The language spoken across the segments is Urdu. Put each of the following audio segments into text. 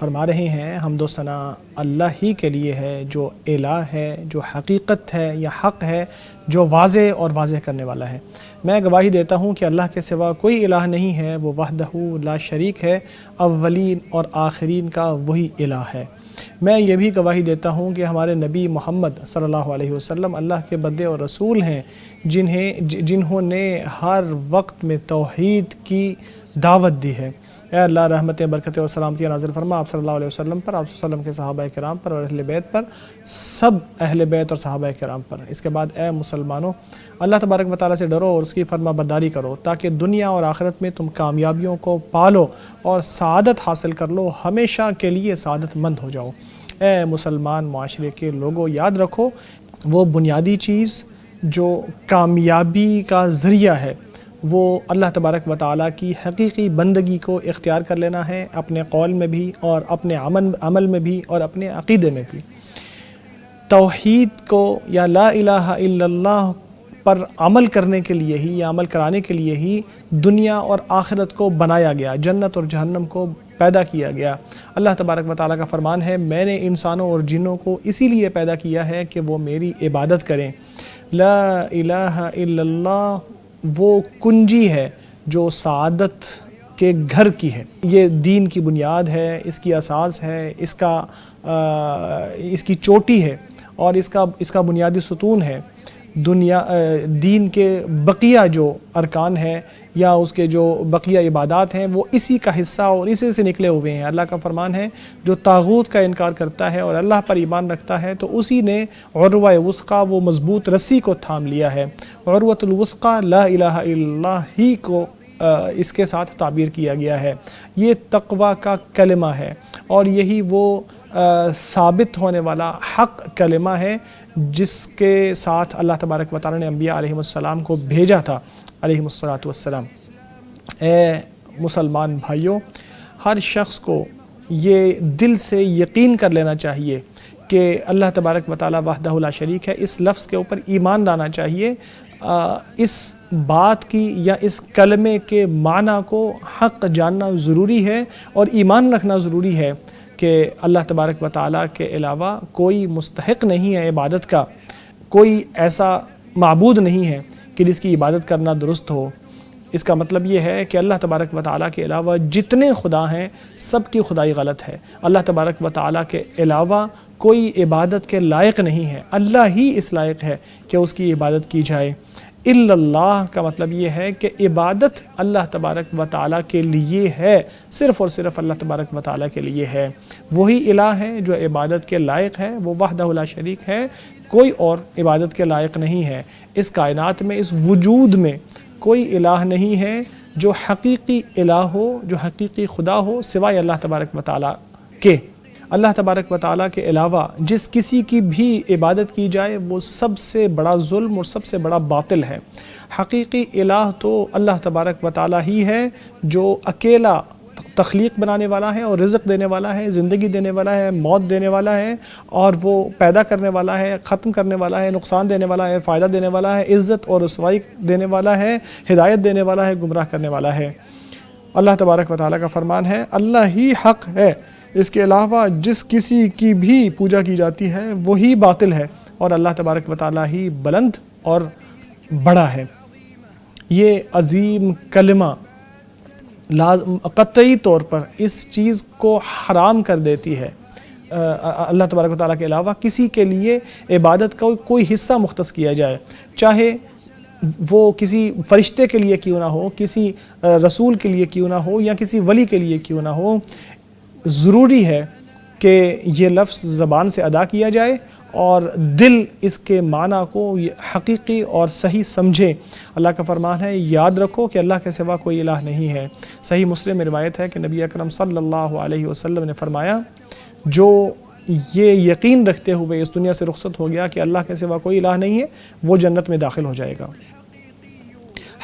فرما رہے ہیں حمد و ثنا اللہ ہی کے لیے ہے جو الہ ہے، جو حقیقت ہے یا حق ہے، جو واضح اور واضح کرنے والا ہے۔ میں گواہی دیتا ہوں کہ اللہ کے سوا کوئی الہ نہیں ہے، وہ وحدہ لا شریک ہے، اولین اور آخرین کا وہی الہ ہے۔ میں یہ بھی گواہی دیتا ہوں کہ ہمارے نبی محمد صلی اللہ علیہ وسلم اللہ کے بندے اور رسول ہیں، جنہوں نے ہر وقت میں توحید کی دعوت دی ہے۔ اے اللہ رحمتیں، برکتیں اور سلامتیاں نازل فرما آپ صلی اللہ علیہ وسلم پر، آپ صلی اللہ علیہ وسلم کے صحابہ کرام پر اور اہل بیت پر، سب اہل بیت اور صحابہ کرام پر۔ اس کے بعد اے مسلمانوں، اللہ تبارک و تعالیٰ سے ڈرو اور اس کی فرما برداری کرو تاکہ دنیا اور آخرت میں تم کامیابیوں کو پالو اور سعادت حاصل کر لو، ہمیشہ کے لیے سعادت مند ہو جاؤ۔ اے مسلمان معاشرے کے لوگوں، یاد رکھو وہ بنیادی چیز جو کامیابی کا ذریعہ ہے وہ اللہ تبارک و تعالیٰ کی حقیقی بندگی کو اختیار کر لینا ہے، اپنے قول میں بھی اور اپنے عمل میں بھی اور اپنے عقیدے میں بھی۔ توحید کو یا لا الہ الا اللہ پر عمل کرنے کے لیے ہی یا عمل کرانے کے لیے ہی دنیا اور آخرت کو بنایا گیا، جنت اور جہنم کو پیدا کیا گیا۔ اللہ تبارک و تعالیٰ کا فرمان ہے، میں نے انسانوں اور جنوں کو اسی لیے پیدا کیا ہے کہ وہ میری عبادت کریں۔ لا الہ الا اللہ وہ کنجی ہے جو سعادت کے گھر کی ہے، یہ دین کی بنیاد ہے، اس کی اساس ہے، اس کی چوٹی ہے اور اس کا بنیادی ستون ہے۔ دین کے بقیہ جو ارکان ہیں یا اس کے جو بقیہ عبادات ہیں وہ اسی کا حصہ اور اسی سے نکلے ہوئے ہیں۔ اللہ کا فرمان ہے، جو طاغوت کا انکار کرتا ہے اور اللہ پر ایمان رکھتا ہے تو اسی نے عروہ وثقی، وہ مضبوط رسی کو تھام لیا ہے۔ عروۃ الوثقی لا الہ الا اللہ ہی کو اس کے ساتھ تعبیر کیا گیا ہے۔ یہ تقوی کا کلمہ ہے اور یہی وہ ثابت ہونے والا حق کلمہ ہے جس کے ساتھ اللہ تبارک و تعالیٰ نے انبیاء علیہ السلام کو بھیجا تھا علیہ السلام۔ اے مسلمان بھائیوں، ہر شخص کو یہ دل سے یقین کر لینا چاہیے کہ اللہ تبارک و تعالیٰ وحدہ لا شریک ہے، اس لفظ کے اوپر ایمان لانا چاہیے، اس بات کی یا اس کلمے کے معنی کو حق جاننا ضروری ہے اور ایمان رکھنا ضروری ہے کہ اللہ تبارک و تعالیٰ کے علاوہ کوئی مستحق نہیں ہے عبادت کا، کوئی ایسا معبود نہیں ہے کہ جس کی عبادت کرنا درست ہو۔ اس کا مطلب یہ ہے کہ اللہ تبارک و تعالیٰ کے علاوہ جتنے خدا ہیں سب کی خدائی غلط ہے۔ اللہ تبارک و تعالیٰ کے علاوہ کوئی عبادت کے لائق نہیں ہے، اللہ ہی اس لائق ہے کہ اس کی عبادت کی جائے۔ الا اللہ کا مطلب یہ ہے کہ عبادت اللہ تبارک و تعالیٰ کے لیے ہے، صرف اور صرف اللہ تبارک و تعالیٰ کے لیے ہے۔ وہی الہ ہے جو عبادت کے لائق ہے، وہ وحدہ لا شریک ہے، کوئی اور عبادت کے لائق نہیں ہے۔ اس کائنات میں، اس وجود میں کوئی الہ نہیں ہے جو حقیقی الہ ہو، جو حقیقی خدا ہو سوائے اللہ تبارک و تعالیٰ کے۔ اللہ تبارک و تعالیٰ کے علاوہ جس کسی کی بھی عبادت کی جائے وہ سب سے بڑا ظلم اور سب سے بڑا باطل ہے۔ حقیقی الہ تو اللہ تبارک و تعالیٰ ہی ہے جو اکیلا تخلیق بنانے والا ہے اور رزق دینے والا ہے، زندگی دینے والا ہے، موت دینے والا ہے، اور وہ پیدا کرنے والا ہے، ختم کرنے والا ہے، نقصان دینے والا ہے، فائدہ دینے والا ہے، عزت اور رسوائی دینے والا ہے، ہدایت دینے والا ہے، گمراہ کرنے والا ہے۔ اللہ تبارک و تعالیٰ کا فرمان ہے، اللہ ہی حق ہے، اس کے علاوہ جس کسی کی بھی پوجا کی جاتی ہے وہی باطل ہے، اور اللہ تبارک و تعالیٰ ہی بلند اور بڑا ہے۔ یہ عظیم کلمہ قطعی طور پر اس چیز کو حرام کر دیتی ہے، اللہ تبارک و تعالیٰ کے علاوہ کسی کے لیے عبادت کا کوئی حصہ مختص کیا جائے، چاہے وہ کسی فرشتے کے لیے کیوں نہ ہو، کسی رسول کے لیے کیوں نہ ہو یا کسی ولی کے لیے کیوں نہ ہو۔ ضروری ہے کہ یہ لفظ زبان سے ادا کیا جائے اور دل اس کے معنی کو حقیقی اور صحیح سمجھے۔ اللہ کا فرمان ہے، یاد رکھو کہ اللہ کے سوا کوئی الہ نہیں ہے۔ صحیح مسلم میں روایت ہے کہ نبی اکرم صلی اللہ علیہ وسلم نے فرمایا، جو یہ یقین رکھتے ہوئے اس دنیا سے رخصت ہو گیا کہ اللہ کے سوا کوئی الہ نہیں ہے، وہ جنت میں داخل ہو جائے گا۔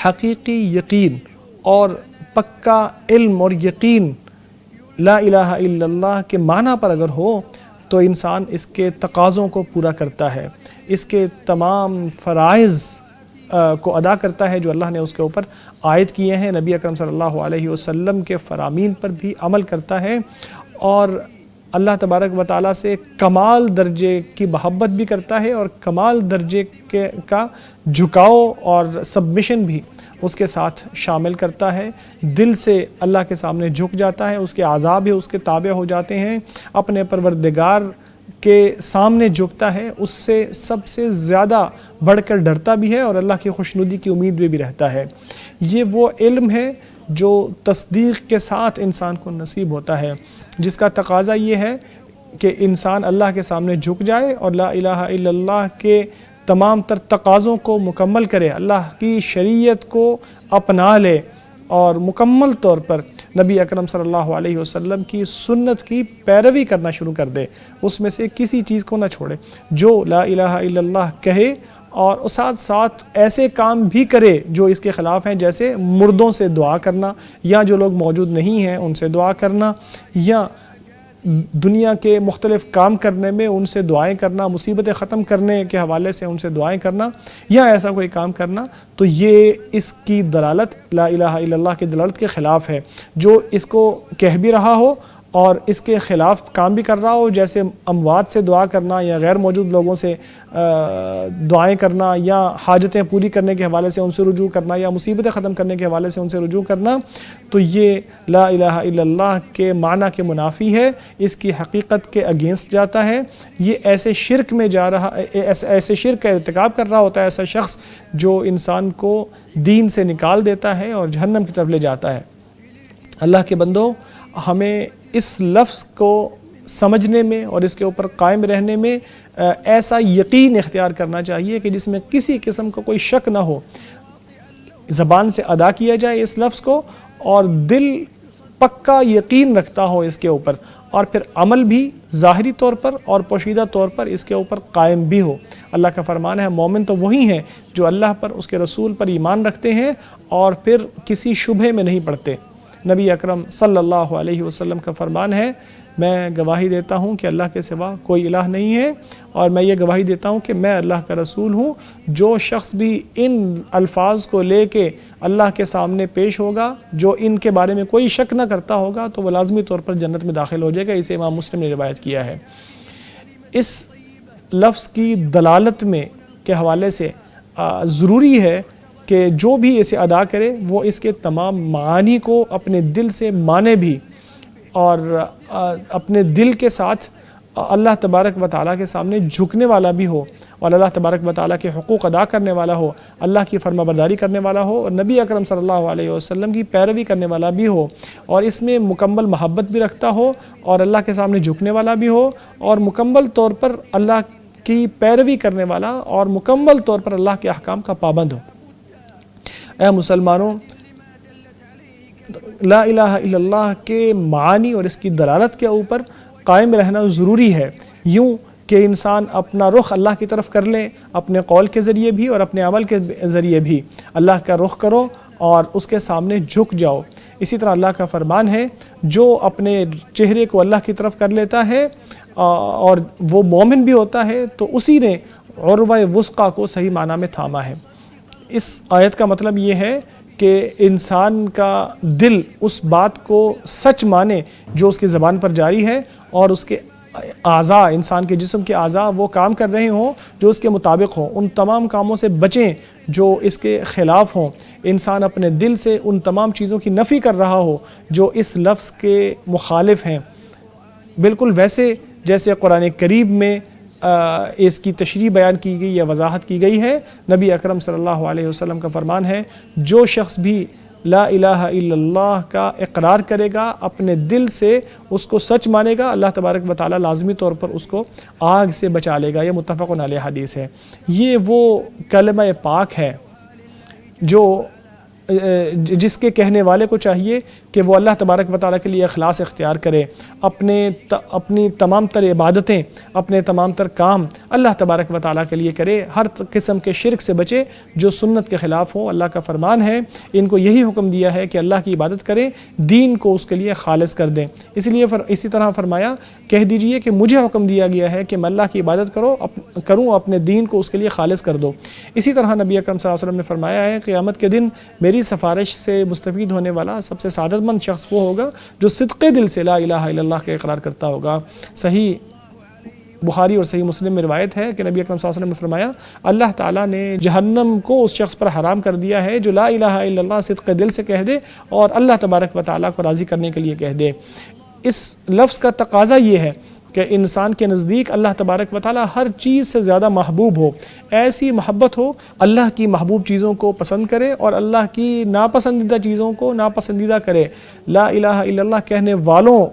حقیقی یقین اور پکا علم اور یقین لا الہ الا اللہ کے معنی پر اگر ہو تو انسان اس کے تقاضوں کو پورا کرتا ہے، اس کے تمام فرائض کو ادا کرتا ہے جو اللہ نے اس کے اوپر عائد کیے ہیں۔ نبی اکرم صلی اللہ علیہ وسلم کے فرامین پر بھی عمل کرتا ہے اور اللہ تبارک و تعالیٰ سے کمال درجے کی محبت بھی کرتا ہے اور کمال درجے کا جھکاؤ اور سبمیشن بھی اس کے ساتھ شامل کرتا ہے. دل سے اللہ کے سامنے جھک جاتا ہے، اس کے اعضاء بھی اس کے تابع ہو جاتے ہیں، اپنے پروردگار کے سامنے جھکتا ہے، اس سے سب سے زیادہ بڑھ کر ڈرتا بھی ہے اور اللہ کی خوشنودی کی امید میں بھی رہتا ہے. یہ وہ علم ہے جو تصدیق کے ساتھ انسان کو نصیب ہوتا ہے، جس کا تقاضا یہ ہے کہ انسان اللہ کے سامنے جھک جائے اور لا الہ الا اللہ کے تمام تر تقاضوں کو مکمل کرے، اللہ کی شریعت کو اپنا لے اور مکمل طور پر نبی اکرم صلی اللہ علیہ وسلم کی سنت کی پیروی کرنا شروع کر دے، اس میں سے کسی چیز کو نہ چھوڑے. جو لا الہ الا اللہ کہے اور ساتھ ساتھ ایسے کام بھی کرے جو اس کے خلاف ہیں، جیسے مردوں سے دعا کرنا، یا جو لوگ موجود نہیں ہیں ان سے دعا کرنا، یا دنیا کے مختلف کام کرنے میں ان سے دعائیں کرنا، مصیبتیں ختم کرنے کے حوالے سے ان سے دعائیں کرنا، یا ایسا کوئی کام کرنا، تو یہ اس کی دلالت لا الہ الا اللہ کی دلالت کے خلاف ہے. جو اس کو کہہ بھی رہا ہو اور اس کے خلاف کام بھی کر رہا ہو، جیسے اموات سے دعا کرنا یا غیر موجود لوگوں سے دعائیں کرنا، یا حاجتیں پوری کرنے کے حوالے سے ان سے رجوع کرنا، یا مصیبتیں ختم کرنے کے حوالے سے ان سے رجوع کرنا، تو یہ لا الہ الا اللہ کے معنی کے منافی ہے، اس کی حقیقت کے اگینسٹ جاتا ہے. یہ ایسے شرک میں جا رہا، ایسے شرک کا ارتکاب کر رہا ہوتا ہے ایسا شخص جو انسان کو دین سے نکال دیتا ہے اور جہنم کی طرف لے جاتا ہے. اللہ کے بندو، ہمیں اس لفظ کو سمجھنے میں اور اس کے اوپر قائم رہنے میں ایسا یقین اختیار کرنا چاہیے کہ جس میں کسی قسم کا کوئی شک نہ ہو. زبان سے ادا کیا جائے اس لفظ کو اور دل پکا یقین رکھتا ہو اس کے اوپر، اور پھر عمل بھی ظاہری طور پر اور پوشیدہ طور پر اس کے اوپر قائم بھی ہو. اللہ کا فرمان ہے مومن تو وہی ہیں جو اللہ پر، اس کے رسول پر ایمان رکھتے ہیں اور پھر کسی شبہے میں نہیں پڑتے. نبی اکرم صلی اللہ علیہ وسلم کا فرمان ہے، میں گواہی دیتا ہوں کہ اللہ کے سوا کوئی الہ نہیں ہے، اور میں یہ گواہی دیتا ہوں کہ میں اللہ کا رسول ہوں. جو شخص بھی ان الفاظ کو لے کے اللہ کے سامنے پیش ہوگا، جو ان کے بارے میں کوئی شک نہ کرتا ہوگا، تو وہ لازمی طور پر جنت میں داخل ہو جائے گا. اسے امام مسلم نے روایت کیا ہے. اس لفظ کی دلالت میں کے حوالے سے ضروری ہے کہ جو بھی اسے ادا کرے وہ اس کے تمام معانی کو اپنے دل سے مانے بھی، اور اپنے دل کے ساتھ اللہ تبارک و تعالیٰ کے سامنے جھکنے والا بھی ہو، اور اللہ تبارک و تعالیٰ کے حقوق ادا کرنے والا ہو، اللہ کی فرما برداری کرنے والا ہو، اور نبی اکرم صلی اللہ علیہ وسلم کی پیروی کرنے والا بھی ہو، اور اس میں مکمل محبت بھی رکھتا ہو، اور اللہ کے سامنے جھکنے والا بھی ہو، اور مکمل طور پر اللہ کی پیروی کرنے والا اور مکمل طور پر اللہ کے احکام کا پابند ہو. اے مسلمانوں، لا الہ الا اللہ کے معانی اور اس کی دلالت کے اوپر قائم رہنا ضروری ہے، یوں کہ انسان اپنا رخ اللہ کی طرف کر لے، اپنے قول کے ذریعے بھی اور اپنے عمل کے ذریعے بھی اللہ کا رخ کرو اور اس کے سامنے جھک جاؤ. اسی طرح اللہ کا فرمان ہے، جو اپنے چہرے کو اللہ کی طرف کر لیتا ہے اور وہ مومن بھی ہوتا ہے، تو اسی نے عروہ وثقیٰ کو صحیح معنی میں تھاما ہے. اس آیت کا مطلب یہ ہے کہ انسان کا دل اس بات کو سچ مانے جو اس کی زبان پر جاری ہے، اور اس کے اعضاء، انسان کے جسم کے اعضاء وہ کام کر رہے ہوں جو اس کے مطابق ہوں، ان تمام کاموں سے بچیں جو اس کے خلاف ہوں. انسان اپنے دل سے ان تمام چیزوں کی نفی کر رہا ہو جو اس لفظ کے مخالف ہیں، بالکل ویسے جیسے قرآن کریم میں اس کی تشریح بیان کی گئی یا وضاحت کی گئی ہے. نبی اکرم صلی اللہ علیہ وسلم کا فرمان ہے، جو شخص بھی لا الہ الا اللہ کا اقرار کرے گا، اپنے دل سے اس کو سچ مانے گا، اللہ تبارک و تعالیٰ لازمی طور پر اس کو آگ سے بچا لے گا. یہ متفق علیہ حدیث ہے. یہ وہ کلمہ پاک ہے جو جس کے کہنے والے کو چاہیے کہ وہ اللہ تبارک و تعالیٰ کے لیے اخلاص اختیار کرے، اپنی تمام تر عبادتیں، اپنے تمام تر کام اللہ تبارک و تعالیٰ کے لیے کرے، ہر قسم کے شرک سے بچے جو سنت کے خلاف ہو. اللہ کا فرمان ہے، ان کو یہی حکم دیا ہے کہ اللہ کی عبادت کریں، دین کو اس کے لیے خالص کر دیں. اسی طرح فرمایا، کہہ دیجئے کہ مجھے حکم دیا گیا ہے کہ میں اللہ کی عبادت کروں، اپنے دین کو اس کے لیے خالص کر دو. اسی طرح نبی اکرم صلی اللہ علیہ وسلم نے فرمایا ہے، قیامت کے دن میری سفارش سے مستفید ہونے والا سب سے سعادت مند شخص وہ ہوگا جو صدق دل سے لا الہ الا اللہ کا اقرار کرتا ہوگا۔ صحیح بخاری اور صحیح مسلم میں روایت ہے کہ نبی اکرم صلی اللہ علیہ وسلم نے فرمایا اللہ تعالیٰ نے جہنم کو اس شخص پر حرام کر دیا ہے جو لا الہ الا اللہ صدق دل سے کہہ دے اور اللہ تبارک و تعالیٰ کو راضی کرنے کے لیے کہہ دے۔ اس لفظ کا تقاضا یہ ہے کہ انسان کے نزدیک اللہ تبارک و تعالیٰ ہر چیز سے زیادہ محبوب ہو، ایسی محبت ہو اللہ کی محبوب چیزوں کو پسند کرے اور اللہ کی ناپسندیدہ چیزوں کو ناپسندیدہ کرے، لا الہ الا اللہ کہنے والوں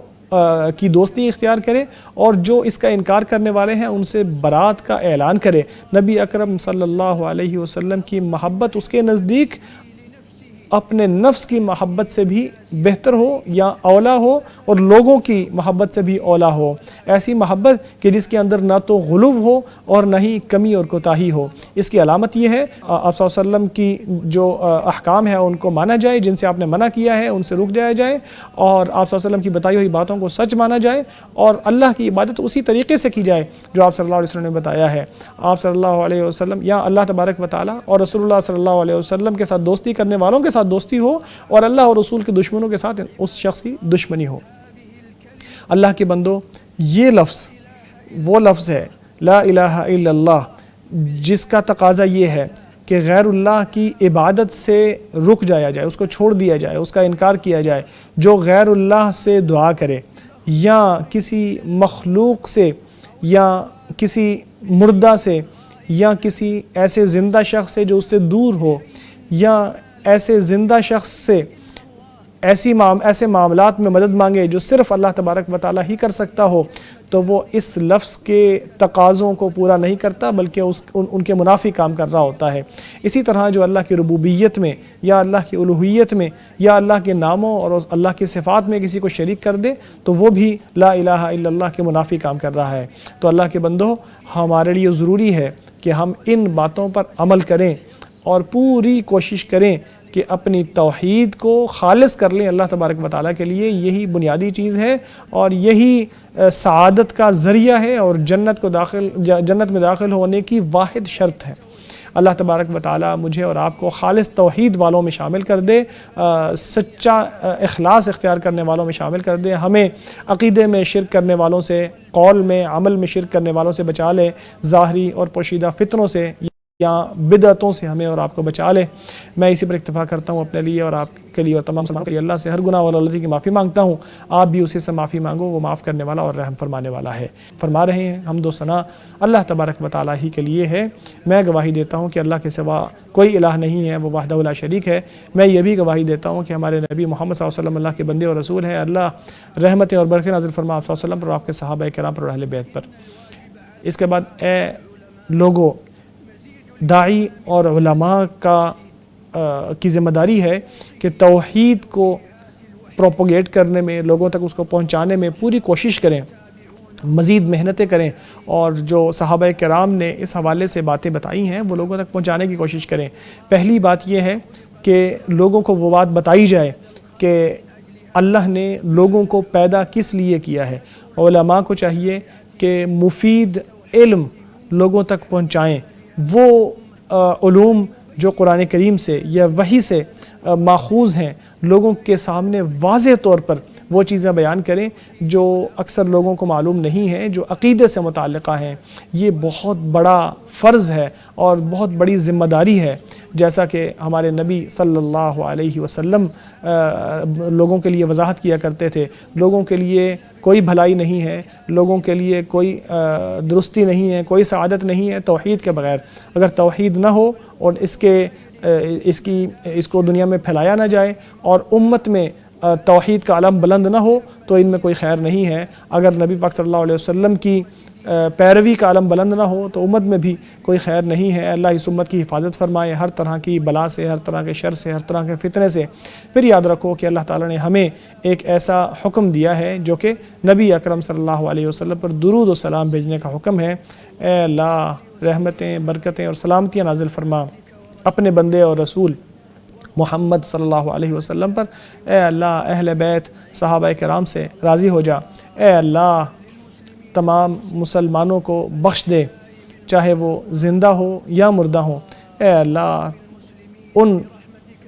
کی دوستی اختیار کرے اور جو اس کا انکار کرنے والے ہیں ان سے برات کا اعلان کرے۔ نبی اکرم صلی اللہ علیہ وسلم کی محبت اس کے نزدیک اپنے نفس کی محبت سے بھی بہتر ہو یا اولا ہو اور لوگوں کی محبت سے بھی اولا ہو، ایسی محبت کہ جس کے اندر نہ تو غلو ہو اور نہ ہی کمی اور کوتاہی ہو۔ اس کی علامت یہ ہے آپ صلی اللہ علیہ وسلم کی جو احکام ہیں ان کو مانا جائے، جن سے آپ نے منع کیا ہے ان سے رک جایا جائے، اور آپ صلی اللہ علیہ وسلم کی بتائی ہوئی باتوں کو سچ مانا جائے اور اللہ کی عبادت اسی طریقے سے کی جائے جو آپ صلی اللہ علیہ وسلم نے بتایا ہے۔ آپ صلی اللہ علیہ وسلم یا اللہ تبارک و تعالیٰ اور رسول اللہ صلی اللہ علیہ وسلم کے ساتھ دوستی کرنے والوں کے ساتھ دوستی ہو اور اللہ اور رسول کے دشمنوں کے ساتھ اس شخص کی دشمنی ہو۔ اللہ کے بندو، یہ لفظ وہ لفظ ہے لا الہ الا اللہ جس کا تقاضا یہ ہے کہ غیر اللہ کی عبادت سے رک جایا جائے، اس کو چھوڑ دیا جائے، اس کا انکار کیا جائے۔ جو غیر اللہ سے دعا کرے یا کسی مخلوق سے یا کسی مردہ سے یا کسی ایسے زندہ شخص سے جو اس سے دور ہو یا ایسے زندہ شخص سے ایسے معاملات میں مدد مانگے جو صرف اللہ تبارک و تعالیٰ ہی کر سکتا ہو، تو وہ اس لفظ کے تقاضوں کو پورا نہیں کرتا بلکہ ان کے منافی کام کر رہا ہوتا ہے۔ اسی طرح جو اللہ کی ربوبیت میں یا اللہ کی الوہیت میں یا اللہ کے ناموں اور اللہ کی صفات میں کسی کو شریک کر دے تو وہ بھی لا الہ الا اللہ کے منافی کام کر رہا ہے۔ تو اللہ کے بندو، ہمارے لیے ضروری ہے کہ ہم ان باتوں پر عمل کریں اور پوری کوشش کریں کہ اپنی توحید کو خالص کر لیں اللہ تبارک و تعالیٰ کے لیے۔ یہی بنیادی چیز ہے اور یہی سعادت کا ذریعہ ہے اور جنت میں داخل ہونے کی واحد شرط ہے۔ اللہ تبارک و تعالیٰ مجھے اور آپ کو خالص توحید والوں میں شامل کر دے، سچا اخلاص اختیار کرنے والوں میں شامل کر دے، ہمیں عقیدے میں شرک کرنے والوں سے، قول میں عمل میں شرک کرنے والوں سے بچا لے، ظاہری اور پوشیدہ فتنوں سے یا بدعتوں سے ہمیں اور آپ کو بچا لے۔ میں اسی پر اکتفا کرتا ہوں اپنے لیے اور آپ کے لیے اور تمام مسلمانوں کے لیے اللہ سے ہر گناہ اور غلطی کی معافی مانگتا ہوں۔ آپ بھی اسی سے معافی مانگو، وہ معاف کرنے والا اور رحم فرمانے والا ہے۔ فرما رہے ہیں حمد و ثنا اللہ تبارک و تعالیٰ ہی کے لیے ہے۔ میں گواہی دیتا ہوں کہ اللہ کے سوا کوئی الہ نہیں ہے، وہ وحدہ لا شریک ہے۔ میں یہ بھی گواہی دیتا ہوں کہ ہمارے نبی محمد صلی اللہ علیہ وسلم اللہ کے بندے اور رسول ہیں۔ اللہ رحمتیں اور برکتیں نازل فرما آپ صلی اللہ علیہ وسلم پر اور آپ کے صحابہ کرام پر اور اہل بیت پر۔ اس کے بعد اے لوگوں، داعی اور علماء کی ذمہ داری ہے کہ توحید کو پروپوگیٹ کرنے میں، لوگوں تک اس کو پہنچانے میں پوری کوشش کریں، مزید محنتیں کریں، اور جو صحابہ کرام نے اس حوالے سے باتیں بتائی ہیں وہ لوگوں تک پہنچانے کی کوشش کریں۔ پہلی بات یہ ہے کہ لوگوں کو وہ بات بتائی جائے کہ اللہ نے لوگوں کو پیدا کس لیے کیا ہے۔ علماء کو چاہیے کہ مفید علم لوگوں تک پہنچائیں، وہ علوم جو قرآن کریم سے یا وحی سے ماخوذ ہیں لوگوں کے سامنے واضح طور پر وہ چیزیں بیان کریں جو اکثر لوگوں کو معلوم نہیں ہیں، جو عقیدے سے متعلقہ ہیں۔ یہ بہت بڑا فرض ہے اور بہت بڑی ذمہ داری ہے، جیسا کہ ہمارے نبی صلی اللہ علیہ وسلم لوگوں کے لیے وضاحت کیا کرتے تھے۔ لوگوں کے لیے کوئی بھلائی نہیں ہے، لوگوں کے لیے کوئی درستی نہیں ہے، کوئی سعادت نہیں ہے توحید کے بغیر۔ اگر توحید نہ ہو اور اس کو دنیا میں پھیلایا نہ جائے اور امت میں توحید کا علم بلند نہ ہو تو ان میں کوئی خیر نہیں ہے۔ اگر نبی پاک صلی اللہ علیہ وسلم کی پیروی کا علم بلند نہ ہو تو امت میں بھی کوئی خیر نہیں ہے۔ اللہ اس امت کی حفاظت فرمائے ہر طرح کی بلا سے، ہر طرح کے شر سے، ہر طرح کے فتنے سے۔ پھر یاد رکھو کہ اللہ تعالیٰ نے ہمیں ایک ایسا حکم دیا ہے جو کہ نبی اکرم صلی اللہ علیہ وسلم پر درود و سلام بھیجنے کا حکم ہے۔ اے اللہ رحمتیں، برکتیں اور سلامتیاں نازل فرما اپنے بندے اور رسول محمد صلی اللہ علیہ وسلم پر۔ اے اللہ اہل بیت صحابہ کرام سے راضی ہو جا۔ اے اللہ تمام مسلمانوں کو بخش دے، چاہے وہ زندہ ہو یا مردہ ہو۔ اے اللہ ان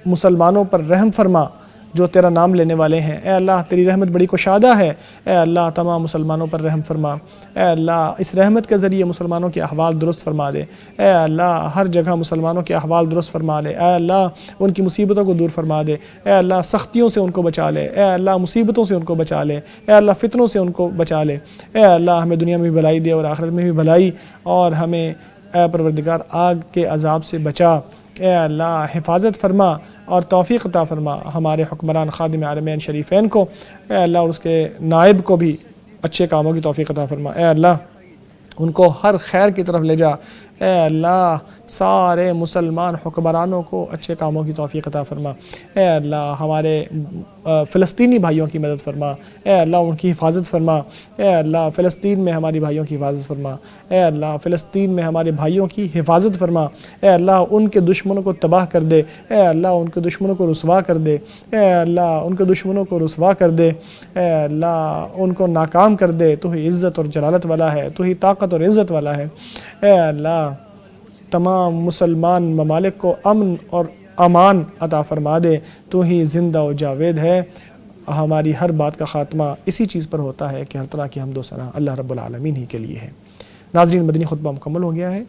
مسلمانوں پر رحم فرما جو تیرا نام لینے والے ہیں۔ اے اللہ تیری رحمت بڑی کشادہ ہے، اے اللہ تمام مسلمانوں پر رحم فرما، اے اللہ اس رحمت کے ذریعے مسلمانوں کے احوال درست فرما دے، اے اللہ ہر جگہ مسلمانوں کے احوال درست فرما لے، اے اللہ ان کی مصیبتوں کو دور فرما دے، اے اللہ سختیوں سے ان کو بچا لے، اے اللہ مصیبتوں سے ان کو بچا لے، اے اللہ فتنوں سے ان کو بچا لے، اے اللہ ہمیں دنیا میں بھی بھلائی دے اور آخرت میں بھی بھلائی، اور ہمیں اے پروردگار آگ کے عذاب سے بچا، اے اللہ حفاظت فرما اور توفیق عطا فرما ہمارے حکمران خادم حرمین شریفین کو، اے اللہ اور اس کے نائب کو بھی اچھے کاموں کی توفیق عطا فرما، اے اللہ ان کو ہر خیر کی طرف لے جا، اے اللہ سارے مسلمان حکمرانوں کو اچھے کاموں کی توفیق عطا فرما، اے اللہ ہمارے فلسطینی بھائیوں کی مدد فرما، اے اللہ ان کی حفاظت فرما، اے اللہ فلسطین میں ہماری بھائیوں کی حفاظت فرما، اے اللہ فلسطین میں ہمارے بھائیوں کی حفاظت فرما، اے اللہ ان کے دشمنوں کو تباہ کر دے، اے اللہ ان کے دشمنوں کو رسوا کر دے، اے اللہ ان کے دشمنوں کو رسوا کر دے، اے اللہ ان کو ناکام کر دے، تو ہی عزت اور جلالت والا ہے، تو ہی طاقت اور عزت والا ہے، اے اللہ تمام مسلمان ممالک کو امن اور امان عطا فرما دے، تو ہی زندہ و جاوید ہے، ہماری ہر بات کا خاتمہ اسی چیز پر ہوتا ہے کہ ہر طرح کی حمد و ثنا اللہ رب العالمین ہی کے لیے ہے۔ ناظرین مدنی خطبہ مکمل ہو گیا ہے۔